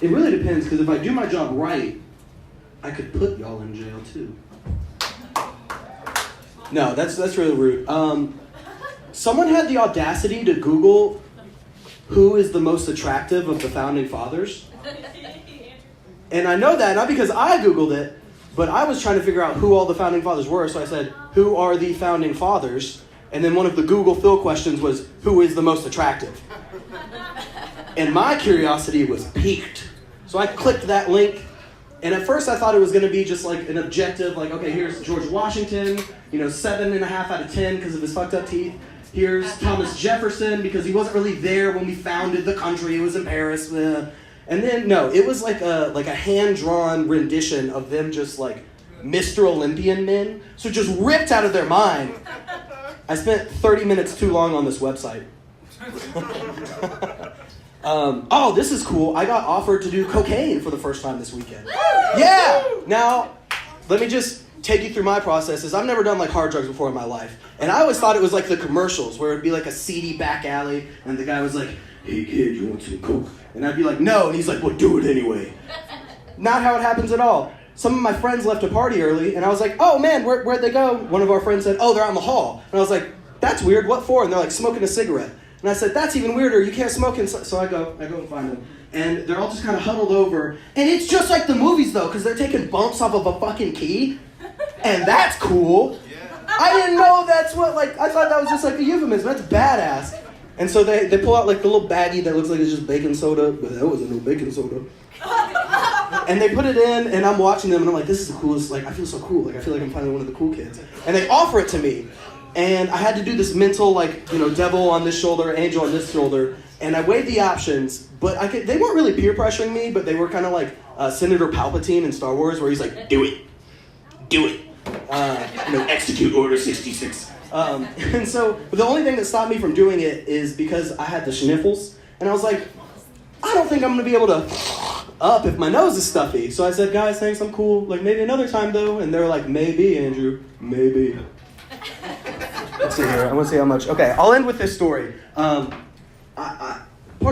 It really depends, because if I do my job right, I could put y'all in jail too. No, that's really rude. Someone had the audacity to Google who is the most attractive of the founding fathers. And I know that not because I Googled it, but I was trying to figure out who all the founding fathers were. So I said, who are the founding fathers? And then one of the Google Phil questions was, who is the most attractive? And my curiosity was piqued. So I clicked that link. And at first I thought it was going to be just like an objective, like, okay, here's George Washington, 7.5 out of 10 because of his fucked up teeth. Here's Thomas Jefferson because he wasn't really there when we founded the country. He was in Paris. And then, no, it was like a hand-drawn rendition of them just like Mr. Olympian men. So just ripped out of their mind. I spent 30 minutes too long on this website. Oh, this is cool. I got offered to do cocaine for the first time this weekend. Yeah! Now, let me just take you through my processes. I've never done like hard drugs before in my life. And I always thought it was like the commercials where it'd be like a seedy back alley and the guy was like, hey kid, you want some coke? And I'd be like, no. And he's like, well, do it anyway. Not how it happens at all. Some of my friends left a party early and I was like, oh man, where'd they go? One of our friends said, oh, they're out in the hall. And I was like, that's weird. What for? And they're like, smoking a cigarette. And I said, that's even weirder. You can't smoke inside. So I go and find them. And they're all just kind of huddled over. And it's just like the movies, though, because they're taking bumps off of a fucking key. And that's cool. I didn't know that's what, I thought that was just like a euphemism. That's badass. And so they pull out like the little baggie that looks like it's just baking soda, but that wasn't no baking soda. And they put it in, and I'm watching them, and I'm like, this is the coolest, I feel so cool. I feel like I'm finally one of the cool kids. And they offer it to me. And I had to do this mental, devil on this shoulder, angel on this shoulder. And I weighed the options, but they weren't really peer pressuring me, but they were kind of like Senator Palpatine in Star Wars, where he's like, do it. Execute Order 66. And so the only thing that stopped me from doing it is because I had the sniffles. And I was like, I don't think I'm going to be able to up if my nose is stuffy. So I said, guys, thanks, I'm cool. Maybe another time, though. And they're like, maybe, Andrew, maybe. Let's see here. I want to see how much. Okay, I'll end with this story. Part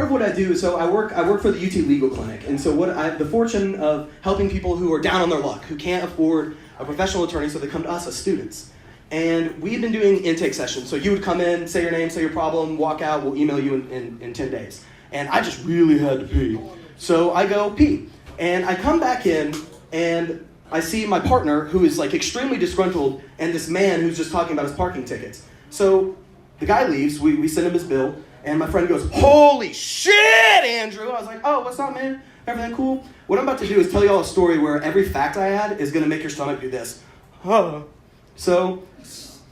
of what I do, so I work for the UT Legal Clinic, and so the fortune of helping people who are down on their luck, who can't afford a professional attorney, so they come to us as students. And we've been doing intake sessions. So you would come in, say your name, say your problem, walk out, we'll email you in 10 days. And I just really had to pee. So I go pee. And I come back in, and I see my partner, who is extremely disgruntled, and this man who's just talking about his parking tickets. So the guy leaves, we send him his bill, and my friend goes, holy shit, Andrew! I was like, oh, what's up, man? Everything cool? What I'm about to do is tell y'all a story where every fact I add is going to make your stomach do this. So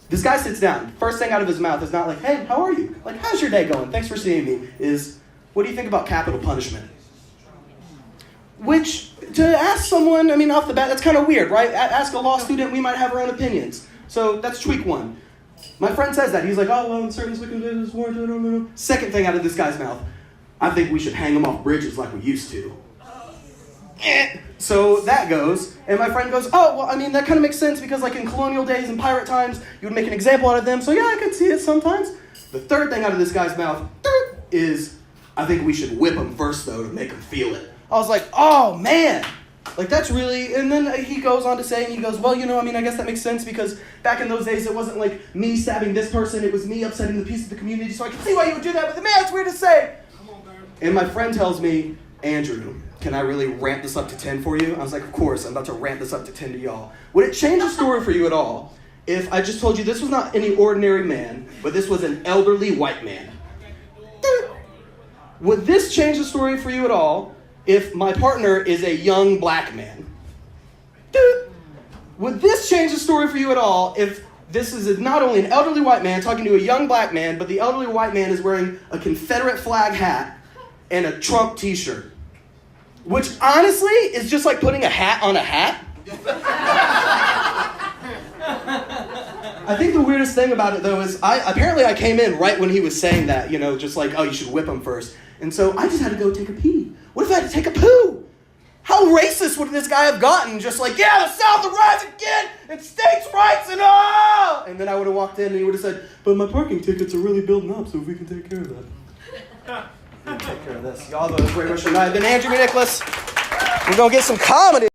this guy sits down. First thing out of his mouth is not like, hey, how are you? How's your day going? Thanks for seeing me. Is, what do you think about capital punishment? Which, to ask someone, off the bat, that's kind of weird, right? Ask a law student, we might have our own opinions. So that's tweak one. My friend says that. He's like, oh, well, in certain circumstances, warranted. Second thing out of this guy's mouth, I think we should hang them off bridges like we used to. So that goes, and my friend goes, oh, well, that kind of makes sense because in colonial days and pirate times, you would make an example out of them. So yeah, I could see it sometimes. The third thing out of this guy's mouth is, I think we should whip them first, though, to make them feel it. I was like, oh, man. That's really, and then he goes on to say, and he goes, well, I guess that makes sense because back in those days, it wasn't me stabbing this person, it was me upsetting the peace of the community, so I can see why you would do that, but man, it's weird to say. And my friend tells me, Andrew, can I really ramp this up to 10 for you? I was like, of course, I'm about to ramp this up to 10 to y'all. Would it change the story for you at all if I just told you this was not any ordinary man, but this was an elderly white man? Would this change the story for you at all if my partner is a young black man? Would this change the story for you at all if this is not only an elderly white man talking to a young black man, but the elderly white man is wearing a Confederate flag hat and a Trump t-shirt? Which honestly is just like putting a hat on a hat. I think the weirdest thing about it though is I came in right when he was saying that, just like, oh, you should whip him first. And so I just had to go take a pee. What if I had to take a poo? How racist would this guy have gotten? Just like, yeah, the South will rise again, and states' rights and all! And then I would have walked in and he would have said, but my parking tickets are really building up, so if we can take care of that. take care of this. Y'all have a great rest of your night. I've been Andrew McNicholas. We're going to get some comedy.